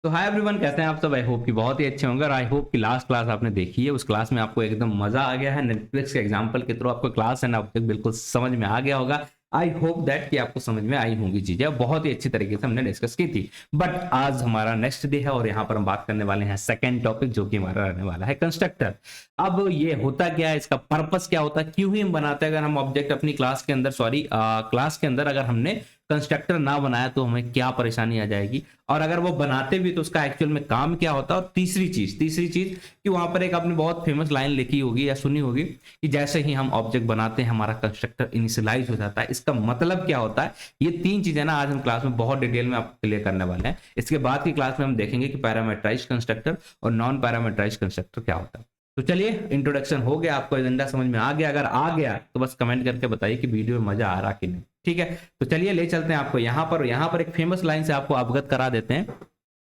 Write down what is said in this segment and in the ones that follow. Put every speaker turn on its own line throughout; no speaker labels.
तो hi everyone, कैसे हैं आप सब। आई होप कि बहुत ही अच्छे होंगे और आई होप कि लास्ट क्लास आपने देखी है, उस क्लास में आपको एकदम मजा आ गया है। नेटफ्लिक्स के एग्जांपल के थ्रू आपको क्लास है ना अब तक बिल्कुल समझ में आ गया होगा। आई होप दैट कि आपको समझ में आई होंगी चीजें, बहुत ही अच्छी तरीके से हमने डिस्कस की थी। बट आज हमारा नेक्स्ट डे है और यहाँ पर हम बात करने वाले हैं सेकंड टॉपिक, जो कि हमारा रहने वाला है कंस्ट्रक्टर। अब ये होता क्या है, इसका पर्पस क्या होता है, क्यों ही हम बनाते हैं। अगर हम ऑब्जेक्ट अपनी क्लास के अंदर क्लास के अंदर अगर हमने कंस्ट्रक्टर ना बनाया तो हमें क्या परेशानी आ जाएगी, और अगर वो बनाते भी तो उसका एक्चुअल में काम क्या होता है। और तीसरी चीज कि वहां पर एक आपने बहुत फेमस लाइन लिखी होगी या सुनी होगी कि जैसे ही हम ऑब्जेक्ट बनाते हैं हमारा कंस्ट्रक्टर इनिशियलाइज हो जाता है। इसका मतलब क्या होता है, ये तीन चीजें ना आज हम क्लास में बहुत डिटेल में आपको क्लियर करने वाले हैं। इसके बाद की क्लास में हम देखेंगे कि पैरामीटराइज कंस्ट्रक्टर और नॉन पैरामीटराइज कंस्ट्रक्टर क्या होता है। तो चलिए, इंट्रोडक्शन हो गया, आपको एजेंडा समझ में आ गया। अगर आ गया तो बस कमेंट करके बताइए कि वीडियो में मजा आ रहा कि नहीं। ठीक है, तो चलिए ले चलते हैं आपको यहाँ पर एक फेमस लाइन से आपको अवगत करा देते हैं।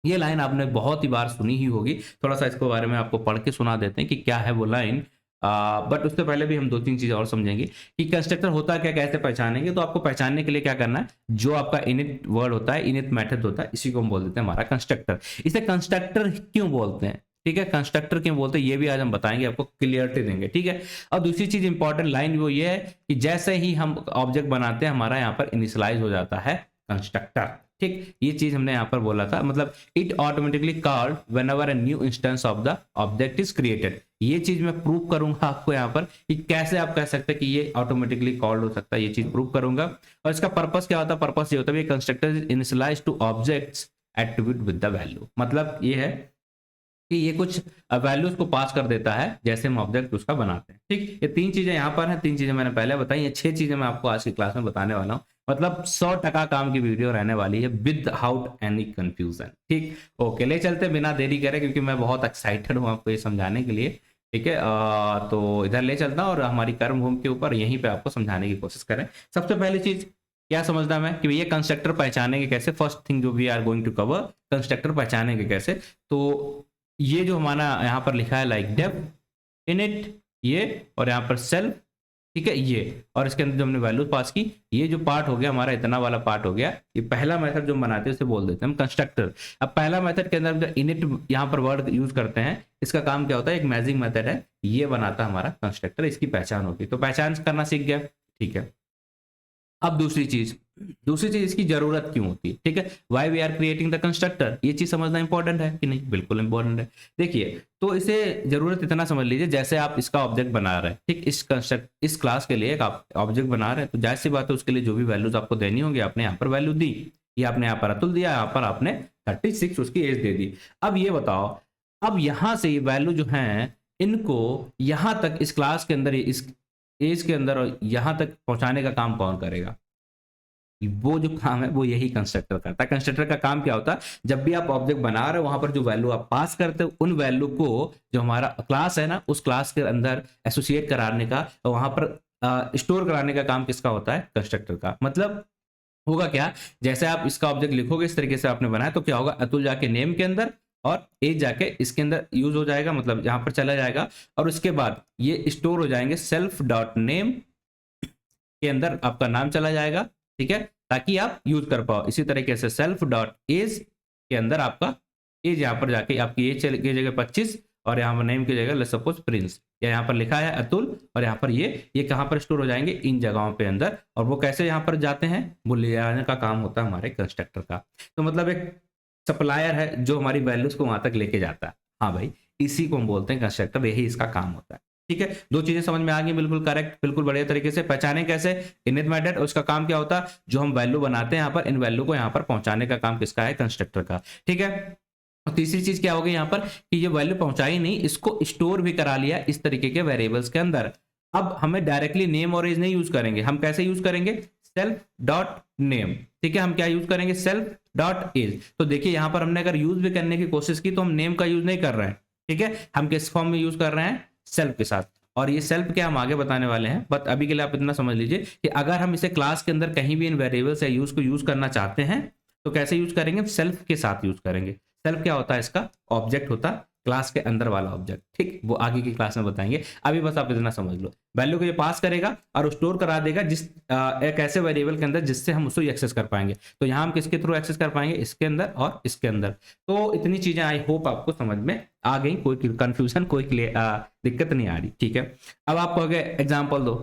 ये लाइन आपने बहुत ही बार सुनी ही होगी, थोड़ा सा इसके बारे में आपको पढ़ के सुना देते हैं कि क्या है वो लाइन। बट उससे पहले भी हम दो तीन चीज और समझेंगे कि कंस्ट्रक्टर होता क्या, कैसे पहचानेंगे। तो आपको पहचानने के लिए क्या करना है, जो आपका इनिट वर्ड होता है, इनिट मेथड होता है, इसी को हम बोल देते हैं हमारा कंस्ट्रक्टर। इसे कंस्ट्रक्टर क्यों बोलते हैं, ठीक है, कंस्ट्रक्टर क्यों बोलते हैं ये भी आज हम बताएंगे, आपको क्लियरिटी देंगे। ठीक है, और दूसरी चीज इंपॉर्टेंट लाइन वो ये है कि जैसे ही हम ऑब्जेक्ट बनाते हैं हमारा यहाँ पर इनिशियलाइज हो जाता है कंस्ट्रक्टर। ठीक, ये चीज हमने यहाँ पर बोला था, मतलब it automatically called whenever a new instance of the object is created. ये चीज मैं प्रूव करूंगा आपको यहाँ पर कि कैसे आप कह सकते हैं कि ये ऑटोमेटिकली कॉल्ड हो सकता है, ये चीज प्रूव करूंगा। और इसका पर्पस क्या होता है, पर्पस ये होता है constructor is initialise to objects attribute with the value. मतलब ये है कि ये कुछ वैल्यूज को पास कर देता है जैसे हम ऑब्जेक्ट उसका बनाते हैं। ठीक, ये तीन चीजें यहाँ पर हैं, तीन चीजें मैंने पहले बताई, ये छह चीजें मैं आपको आज की क्लास में बताने वाला हूँ। मतलब 100% काम की वीडियो रहने वाली है विदाउट एनी कंफ्यूजन। ठीक, ओके, ले चलते बिना देरी करे, क्योंकि मैं बहुत एक्साइटेड हूँ आपको ये समझाने के लिए। ठीक है, तो इधर ले चलता हूँ और हमारी कर्म भूमि के ऊपर यहीं पे आपको समझाने की कोशिश करें। सबसे पहली चीज क्या समझना मैं कि ये कंस्ट्रक्टर पहचानेंगे कैसे। फर्स्ट थिंग जो we are going to cover, constructor पहचानेंगे कैसे। तो ये जो हमारा यहाँ पर लिखा है लाइक डेफ इनिट, ये और यहाँ पर सेल्फ, ठीक है, ये और इसके अंदर जो हमने वैल्यू पास की, ये जो पार्ट हो गया हमारा, इतना वाला पार्ट हो गया। ये पहला मेथड जो हम बनाते हैं उसे बोल देते हैं हम कंस्ट्रक्टर। अब पहला मेथड के अंदर जो इनिट यहाँ पर वर्ड यूज करते हैं, इसका काम क्या होता है, एक मैजिंग मेथड है, ये बनाता है हमारा कंस्ट्रक्टर, इसकी पहचान होगी। तो पहचान करना सीख गया, ठीक है। अब दूसरी चीज इसकी जरूरत क्यों होती है, ठीक है, why we are creating the constructor, ये चीज समझना इंपॉर्टेंट है कि नहीं, बिल्कुल इंपॉर्टेंट है। देखिए, तो इसे जरूरत इतना समझ लीजिए, जैसे आप इसका ऑब्जेक्ट बना रहे हैं, ठीक, इस क्लास के लिए एक आप ऑब्जेक्ट बना रहे हैं, तो जाहिर सी बात है उसके लिए जो भी वैल्यूज आपको देनी होगी आपने यहाँ पर वैल्यू दी। ये आपने यहाँ पर अतुल दिया, यहाँ पर आपने 36 उसकी एज दे दी। अब ये बताओ, अब यहां से ये वैल्यू जो है इनको यहां तक इस क्लास के अंदर, इस एज के अंदर और यहां तक पहुंचाने का काम कौन करेगा, वो जो काम है वो यही कंस्ट्रक्टर करता है। कंस्ट्रक्टर का काम क्या होता है, जब भी आप ऑब्जेक्ट बना रहे हो वहां पर जो वैल्यू आप पास करते हो, उन वैल्यू को जो हमारा क्लास है ना, उस क्लास के अंदर एसोसिएट कराने का, वहां पर स्टोर कराने का काम किसका होता है, कंस्ट्रक्टर का। मतलब होगा क्या, जैसे आप इसका ऑब्जेक्ट लिखोगे इस तरीके से आपने बनाया, तो क्या होगा, अतुल जाके नेम के अंदर और एज जाके इसके अंदर यूज हो जाएगा, मतलब यहाँ पर चला जाएगा, और उसके बाद ये स्टोर हो जाएंगे सेल्फ डॉट नेम के अंदर, आपका नाम चला जाएगा, ठीक है, ताकि आप यूज कर पाओ। इसी तरीके से सेल्फ डॉट एज के अंदर आपका एज यहाँ पर जाके आपकी एज की जगह 25 और यहाँ पर नेम की जगह लेट्स सपोज प्रिंस, या यहाँ पर लिखा है अतुल, और यहाँ पर ये कहाँ पर स्टोर हो जाएंगे, इन जगहों पे अंदर। और वो कैसे यहाँ पर जाते हैं, वो ले जाने का काम होता है हमारे कंस्ट्रक्टर का। तो मतलब एक सप्लायर है जो हमारी वैल्यूज को वहां तक लेके जाता है। हाँ भाई, इसी को हम बोलते हैं कंस्ट्रक्टर, यही इसका काम होता है। ठीक है, दो चीजें समझ में आ गई, बिल्कुल करेक्ट, बिल्कुल बढ़िया तरीके से। पहचाने कैसे, इनिट मेथड, उसका काम क्या होता है, जो हम वैल्यू बनाते हैं यहाँ पर, इन वैल्यू को यहाँ पर पहुंचाने का काम किसका है, कंस्ट्रक्टर का। ठीक है, और तीसरी चीज क्या होगी यहाँ पर कि ये वैल्यू पहुंचाई नहीं, इसको स्टोर भी करा लिया इस तरीके के वेरिएबल्स के अंदर। अब हमें डायरेक्टली नेम और एज नहीं यूज करेंगे, हम कैसे यूज करेंगे, सेल्फ डॉट नेम। ठीक है, हम क्या यूज करेंगे, सेल्फ डॉट एज। तो देखिए यहाँ पर हमने अगर यूज भी करने की कोशिश की तो हम नेम का यूज नहीं कर रहे हैं, ठीक है, हम किस फॉर्म में यूज कर रहे हैं, सेल्फ के साथ। और ये सेल्फ क्या हम आगे बताने वाले हैं, बट अभी के लिए आप इतना समझ लीजिए कि अगर हम इसे क्लास के अंदर कहीं भी इन वेरिएबल्स या यूज को यूज करना चाहते हैं तो कैसे यूज करेंगे, सेल्फ के साथ यूज करेंगे। सेल्फ क्या होता है, इसका ऑब्जेक्ट होता है क्लास के अंदर वाला ऑब्जेक्ट, ठीक, वो आगे की क्लास में बताएंगे, अभी बस आप इतना समझ लो। वैल्यू को ये पास करेगा और स्टोर करा देगा जिस एक ऐसे वेरिएबल के अंदर जिससे हम उसको एक्सेस कर पाएंगे। तो यहाँ हम किसके थ्रू एक्सेस कर पाएंगे, इसके अंदर और इसके अंदर। तो इतनी चीजें आई होप आपको समझ में आ गई, कोई कंफ्यूजन कोई दिक्कत नहीं आ रही, ठीक है। अब आप कहोगे एग्जाम्पल दो,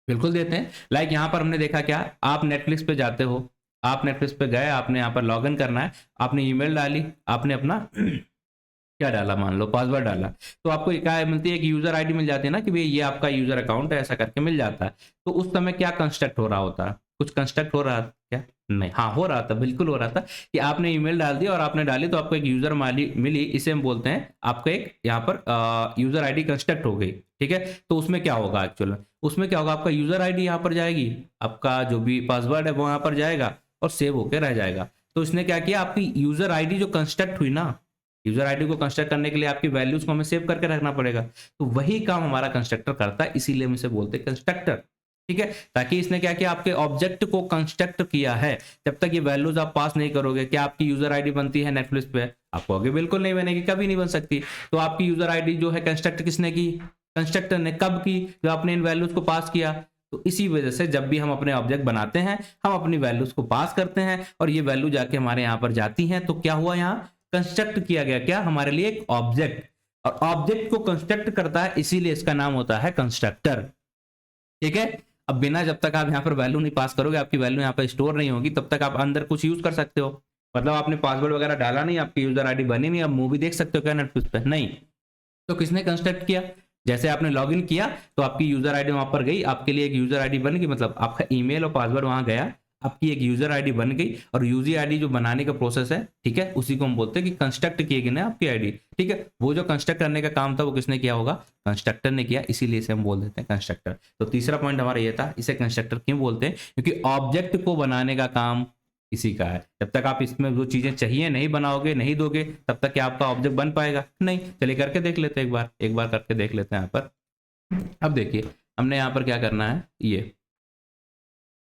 बिल्कुल देते हैं। लाइक यहाँ पर हमने देखा क्या, आप नेटफ्लिक्स पे जाते हो, आप नेटफ्लिक्स पे गए, आपने यहाँ पर लॉग इन करना है, आपने ईमेल डाली, आपने अपना क्या डाला, मान लो पासवर्ड डाला, तो आपको क्या मिलती है, एक यूजर आईडी मिल जाती है ना कि भाई ये आपका यूजर अकाउंट है, ऐसा करके मिल जाता है। तो उस समय क्या कंस्ट्रक्ट हो रहा होता है, कुछ कंस्ट्रक्ट हो रहा था क्या, नहीं, हाँ हो रहा था, बिल्कुल हो रहा था कि आपने ईमेल डाल दी और आपने डाली तो आपको एक यूजर मिली, इसे हम बोलते हैं आपका एक यहाँ पर यूजर आईडी कंस्ट्रक्ट हो गई, ठीक है। तो उसमें क्या होगा एक्चुअल में, उसमें क्या होगा, आपका यूजर आईडी यहाँ पर जाएगी, आपका जो भी पासवर्ड है वो यहाँ पर जाएगा और सेव होकर रह जाएगा। तो इसने क्या किया, आपकी यूजर आईडी जो कंस्ट्रक्ट हुई ना, यूजर आईडी को कंस्ट्रक्ट करने के लिए आपकी वैल्यूज को हमें सेव करके रखना पड़ेगा, तो वही काम हमारा कंस्ट्रक्टर करता है, इसीलिए हम इसे बोलते हैं कंस्ट्रक्टर, ठीक है। ताकि इसने क्या किया, आपके ऑब्जेक्ट को कंस्ट्रक्ट किया है, जब तक ये वैल्यूज आप पास नहीं करोगे, क्या आपकी यूजर आईडी बनती है नेटफ्लिक्स पे, आपको आगे बिल्कुल नहीं बनेगी, कभी नहीं बन सकती। तो आपकी यूजर आईडी जो है कंस्ट्रक्ट किसने की, कंस्ट्रक्टर ने, कब की, जो आपने इन वैल्यूज को पास किया। तो इसी वजह से जब भी हम अपने ऑब्जेक्ट बनाते हैं, हम अपनी वैल्यूज को पास करते हैं और ये वैल्यू जाके हमारे यहाँ पर जाती हैं, तो क्या हुआ, यहाँ कंस्ट्रक्ट किया गया क्या हमारे लिए एक ऑब्जेक्ट, और ऑब्जेक्ट को कंस्ट्रक्ट करता है, इसीलिए इसका नाम होता है कंस्ट्रक्टर, ठीक है। अब बिना, जब तक आप यहाँ पर वैल्यू नहीं पास करोगे, आपकी वैल्यू यहाँ पर स्टोर नहीं होगी, तब तक आप अंदर कुछ यूज कर सकते हो। मतलब आपने पासवर्ड वगैरह डाला नहीं, आपकी यूजर आईडी बनी नहीं, अब मूवी देख सकते हो क्या नेटफ्लिक्स पे, नहीं। तो किसने कंस्ट्रक्ट किया, जैसे आपने लॉगिन किया तो आपकी यूजर आईडी वहां पर गई, आपके लिए एक यूजर आईडी बन गई, मतलब आपका ईमेल और पासवर्ड वहां गया, आपकी एक यूजर आईडी बन गई, और यूजर आईडी जो बनाने का प्रोसेस है, ठीक है, उसी को हम बोलते हैं कि कंस्ट्रक्ट किए गए ना आपकी आईडी, ठीक है। वो जो कंस्ट्रक्ट करने का काम था वो किसने किया होगा, कंस्ट्रक्टर ने किया, इसीलिए इसे हम बोल देते हैं कंस्ट्रक्टर। तो तीसरा पॉइंट हमारा ये था, इसे कंस्ट्रक्टर क्यों बोलते हैं, क्योंकि ऑब्जेक्ट को बनाने का काम इसी का है। जब तक आप इसमें जो चीजें चाहिए नहीं बनाओगे, नहीं दोगे, तब तक क्या आपका ऑब्जेक्ट बन पाएगा, नहीं। चलिए करके देख लेते हैं, एक बार करके देख लेते हैं यहाँ पर। अब देखिए हमने यहाँ पर क्या करना है, ये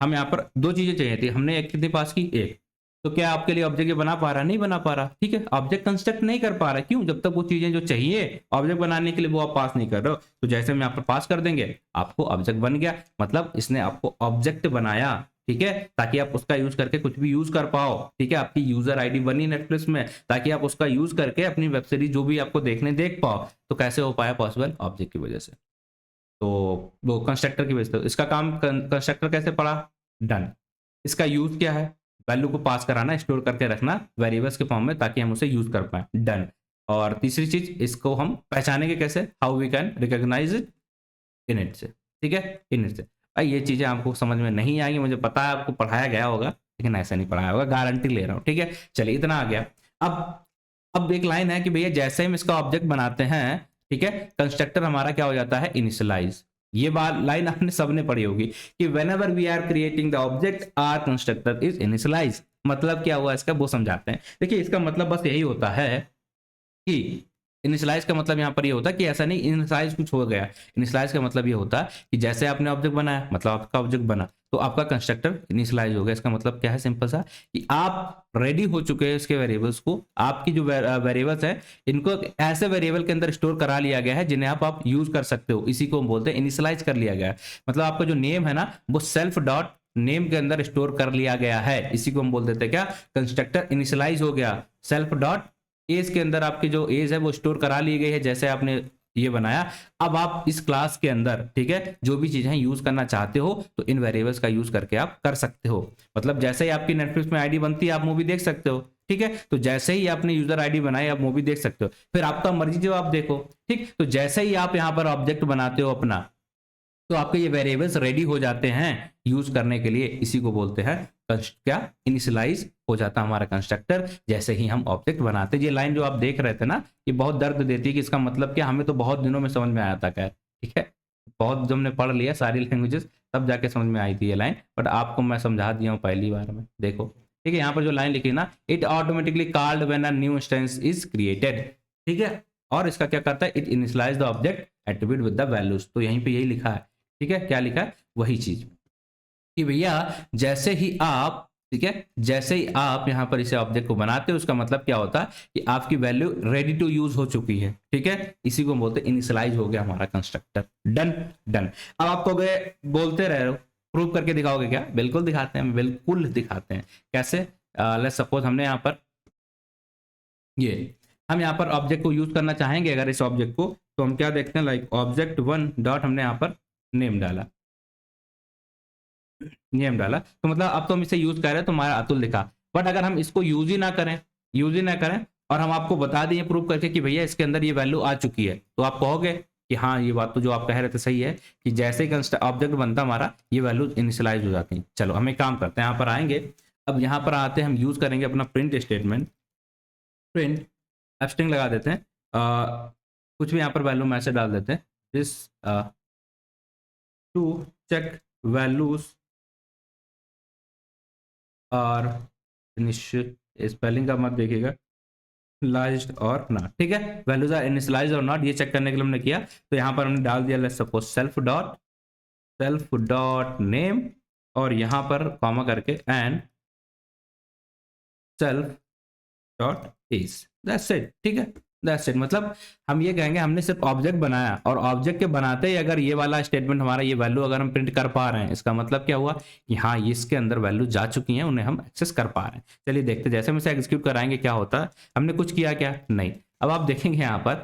हम यहाँ पर दो चीजें चाहिए थी, हमने एक कितनी पास की, एक। तो क्या आपके लिए ऑब्जेक्ट बना पा रहा, नहीं बना पा रहा, ठीक है, ऑब्जेक्ट कंस्ट्रक्ट नहीं कर पा रहा, क्यों, जब तक वो चीजें जो चाहिए ऑब्जेक्ट बनाने के लिए वो आप पास नहीं कर रहे हो। तो जैसे हम यहाँ पर पास कर देंगे, आपको ऑब्जेक्ट बन गया, मतलब इसने आपको ऑब्जेक्ट बनाया, ठीक है, ताकि आप उसका यूज करके कुछ भी यूज कर पाओ, ठीक है। आपकी यूजर आईडी बनी नेटफ्लिक्स में, ताकि आप उसका यूज करके अपनी वेब सीरीज जो भी आपको देखने देख पाओ। तो कैसे हो पाया पॉसिबल, ऑब्जेक्ट की वजह से, तो वो कंस्ट्रक्टर की वजह से। इसका काम कंस्ट्रक्टर कैसे पड़ा, डन। इसका यूज क्या है, वैल्यू को पास कराना, स्टोर करके रखना वेरिएबल्स के फॉर्म में, ताकि हम उसे यूज कर पाए, डन। और तीसरी चीज, इसको हम पहचानेंगे कैसे, how we can recognise it, init से, ठीक है, इनिट से। भाई ये चीजें आपको समझ में नहीं आएंगी, मुझे पता है आपको पढ़ाया गया होगा, लेकिन ऐसा नहीं पढ़ाया होगा, गारंटी ले रहा हूँ, ठीक है। चलिए इतना आ गया। अब एक लाइन है कि भैया जैसे हम इसका ऑब्जेक्ट बनाते हैं, ठीक है, कंस्ट्रक्टर हमारा क्या हो जाता है, इनिशियलाइज। ये बात लाइन आपने सबने पढ़ी होगी कि whenever we are creating the object our constructor is initialized। मतलब क्या हुआ इसका, वो समझाते हैं। देखिए इसका मतलब बस यही होता है कि इनिशियलाइज का मतलब यहाँ पर ये होता है कि ऐसा नहीं इनिशियलाइज कुछ हो गया, इनिशियलाइज का मतलब ये होता है कि जैसे आपने ऑब्जेक्ट बनाया, मतलब आपका ऑब्जेक्ट बना, तो आपका कंस्ट्रक्टर इनिशियलाइज हो गया। इसका मतलब क्या है, सिंपल सा, कि आप रेडी हो चुके हैं इसके वेरिएबल्स को, आपकी जो वेरिएबल्स है इनको ऐसे वेरिएबल के अंदर स्टोर करा लिया गया है जिन्हें आप यूज कर सकते हो, इसी को हम बोलते हैं इनिशियलाइज कर लिया गया है। मतलब आपका जो नेम है ना, वो सेल्फ डॉट नेम के अंदर स्टोर कर लिया गया है, इसी को हम बोल देते हैं क्या, कंस्ट्रक्टर इनिशियलाइज हो गया। सेल्फ डॉट एज के अंदर आपकी जो एज है वो स्टोर करा ली गई है, जैसे आपने ये बनाया। अब आप इस क्लास के अंदर, ठीक है, जो भी चीजें यूज करना चाहते हो तो इन वेरिएबल्स का यूज करके आप कर सकते हो। मतलब जैसे ही आपकी नेटफ्लिक्स में आईडी बनती है, आप मूवी देख सकते हो, ठीक है। तो जैसे ही आपने यूजर आईडी बनाई, आप मूवी देख सकते हो, फिर आपका मर्जी जो आप देखो, ठीक। तो जैसे ही आप यहाँ पर ऑब्जेक्ट बनाते हो अपना, तो आपके ये वेरिएबल्स रेडी हो जाते हैं यूज करने के लिए, इसी को बोलते हैं क्या, इनिशियलाइज हो जाता है हमारा कंस्ट्रक्टर जैसे ही हम ऑब्जेक्ट बनाते हैं। ये लाइन जो आप देख रहे थे ना, ये बहुत दर्द देती है कि इसका मतलब क्या, हमें तो बहुत दिनों में समझ में आया था क्या, ठीक है, बहुत जब हमने पढ़ लिया सारी लैंग्वेजेस तब जाके समझ में आई थी ये लाइन, बट आपको मैं समझा दिया हूँ पहली बार में। देखो ठीक है, यहाँ पर जो लाइन लिखी ना, it automatically called when a new instance is created, ठीक है, और इसका क्या करता है, it initialise the object attribute with the values. तो यहीं पे यही लिखा है, ठीक है, क्या लिखा है, वही चीज कि भैया जैसे ही आप ठीक है। जैसे ही आप यहाँ पर इसे ऑब्जेक्ट को बनाते हो उसका मतलब क्या होता है कि आपकी वैल्यू रेडी टू यूज हो चुकी है। ठीक है, इसी को बोलते हैं इनिशियलाइज हो गया हमारा कंस्ट्रक्टर। Done done. अब आप कहोगे बोलते रहे हो, प्रूव करके दिखाओगे क्या? बिल्कुल दिखाते हैं, बिल्कुल दिखाते हैं। कैसे? लेट्स सपोज हमने यहाँ पर हम यहाँ पर ऑब्जेक्ट को यूज करना चाहेंगे अगर इस ऑब्जेक्ट को, तो हम क्या देखते हैं, लाइक ऑब्जेक्ट वन डॉट हमने यहाँ पर नेम डाला, तो मतलब अब तो हम इसे यूज कर रहे हैं तो हमारा अतुल दिखा। बट अगर हम इसको यूज ही ना करें और हम आपको बता दें प्रूव करके कि भैया इसके अंदर ये वैल्यू आ चुकी है, तो आप कहोगे कि हाँ ये बात तो जो आप कह रहे थे सही है कि जैसे ही ऑब्जेक्ट बनता हमारा ये वैल्यू इनिशियलाइज हो जाती है। चलो हम एक काम करते हैं, यहाँ पर आएंगे, अब यहाँ पर आते हैं, हम यूज करेंगे अपना प्रिंट स्टेटमेंट। प्रिंट स्ट्रिंग लगा देते हैं, कुछ भी यहाँ पर वैल्यू मैसेज डाल देते हैं, दिस टू चेक वैल्यूज और स्पेलिंग का मत देखिएगा, लाइज्ड और नॉट। ठीक है, वैल्यूज आर इनिशियलाइज्ड और नॉट, ये चेक करने के लिए हमने किया। तो यहाँ पर हमने डाल दिया let's suppose self dot name और यहाँ पर कॉमा करके and self dot is, that's it. ठीक है, दैट्स इट। मतलब हम ये कहेंगे हमने सिर्फ ऑब्जेक्ट बनाया और ऑब्जेक्ट के बनाते ही अगर ये वाला स्टेटमेंट हमारा ये वैल्यू अगर हम प्रिंट कर पा रहे हैं, इसका मतलब क्या हुआ कि हाँ ये इसके अंदर वैल्यू जा चुकी हैं, उन्हें हम एक्सेस कर पा रहे हैं। चलिए देखते जैसे हम इसे एग्जीक्यूट कराएंगे क्या होता है। हमने कुछ किया क्या? नहीं। अब आप देखेंगे यहाँ पर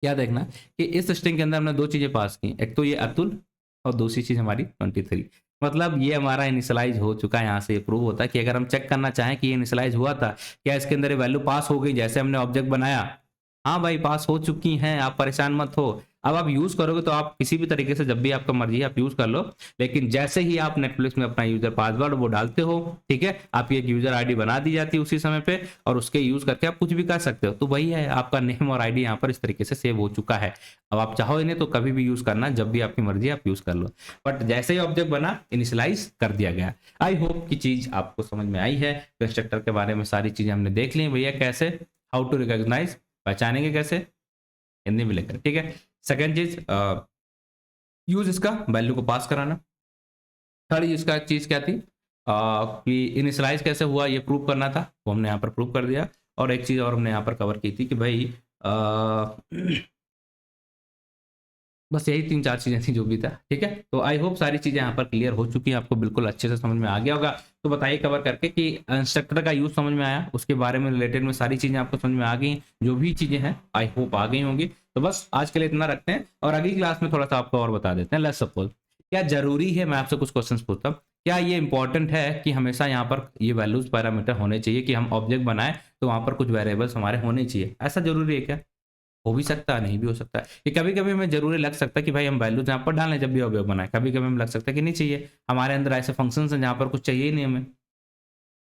क्या देखना कि इस स्ट्रिंग के अंदर हमने दो चीजें पास की, एक तो ये अतुल और दूसरी चीज हमारी 23। मतलब ये हमारा इनिशियलाइज हो चुका है। यहाँ से ये प्रूव होता है कि अगर हम चेक करना चाहें कि ये इनिशियलाइज हुआ था क्या, इसके अंदर ये वैल्यू पास हो गई जैसे हमने ऑब्जेक्ट बनाया, हाँ भाई पास हो चुकी हैं, आप परेशान मत हो। अब आप यूज करोगे तो आप किसी भी तरीके से जब भी आपका मर्जी है आप यूज कर लो, लेकिन जैसे ही आप नेटफ्लिक्स में अपना यूजर पासवर्ड वो डालते हो, ठीक है, आपकी एक यूजर आईडी बना दी जाती है उसी समय पे और उसके यूज करके आप कुछ भी कर सकते हो। तो वही है, आपका नेम और आईडी यहाँ पर इस तरीके से सेव हो चुका है। अब आप चाहो इन्हें तो कभी भी यूज करना, जब भी आपकी मर्जी आप यूज कर लो, बट जैसे ही ऑब्जेक्ट बना इनिशियलाइज कर दिया गया। आई होप की चीज आपको समझ में आई है। कंस्ट्रक्टर के बारे में सारी चीजें हमने देख ली भैया, कैसे हाउ टू रिकॉग्नाइज, पहचानेंगे कैसे, हिंदी में लेकर। ठीक है, सेकेंड चीज यूज इसका वैल्यू को पास कराना। थर्ड इसका चीज क्या थी कि इनिशियलाइज कैसे हुआ ये प्रूव करना था, वो हमने यहाँ पर प्रूव कर दिया। और एक चीज और हमने यहाँ पर कवर की थी कि भाई बस यही 3-4 चीजें थी जो भी था। ठीक है, तो आई होप सारी चीजें यहाँ पर क्लियर हो चुकी हैं, आपको बिल्कुल अच्छे से समझ में आ गया होगा। तो बताइए कवर करके कि इंस्ट्रक्टर का यूज समझ में आया, उसके बारे में रिलेटेड में सारी चीजें आपको समझ में आ गई, जो भी चीजें हैं आई होप आ गई होंगी। तो बस आज के लिए इतना रखते हैं और अगली क्लास में थोड़ा सा आपको और बता देते हैं। लेट्स सपोज क्या जरूरी है, मैं आपसे कुछ क्वेश्चन पूछता हूँ, क्या ये इंपॉर्टेंट है कि हमेशा यहाँ पर ये वैल्यूज पैरामीटर होने चाहिए कि हम ऑब्जेक्ट बनाए तो वहां पर कुछ वेरिएबल्स हमारे होने चाहिए, ऐसा जरूरी है क्या? हो भी सकता है, नहीं भी हो सकता है। कि कभी कभी हमें जरूरी लग सकता है कि भाई हम वैल्यूज यहाँ पर डालें जब भी ऑब्जेक्ट बनाए, कभी कभी हमें लग सकता है कि नहीं चाहिए, हमारे अंदर ऐसे फंक्शंस हैं जहाँ पर कुछ चाहिए ही नहीं हमें,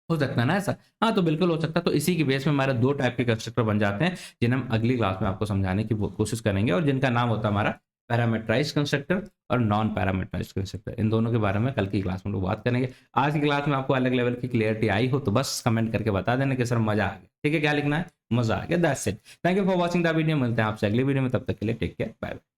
हो सकता है ना ऐसा? हाँ तो बिल्कुल हो सकता है। तो इसी के बेस में हमारे दो टाइप के कंस्ट्रक्टर बन जाते हैं जिन्हें हम अगली क्लास में आपको समझाने की कोशिश करेंगे और जिनका नाम होता है हमारा पैरामीटराइज्ड कंस्ट्रक्टर और नॉन पैरामीटराइज्ड कंस्ट्रक्टर। इन दोनों के बारे में कल की क्लास में लोग बात करेंगे। आज की क्लास में आपको अलग लेवल की क्लियरिटी आई हो तो बस कमेंट करके बता देना कि सर मजा आ गया। ठीक है, क्या लिखना है? मजा आ गया, that's it. Thank you for watching the video. मिलते हैं आपसे अगली वीडियो में, तब तक के लिए टेक केयर, बाय बाय।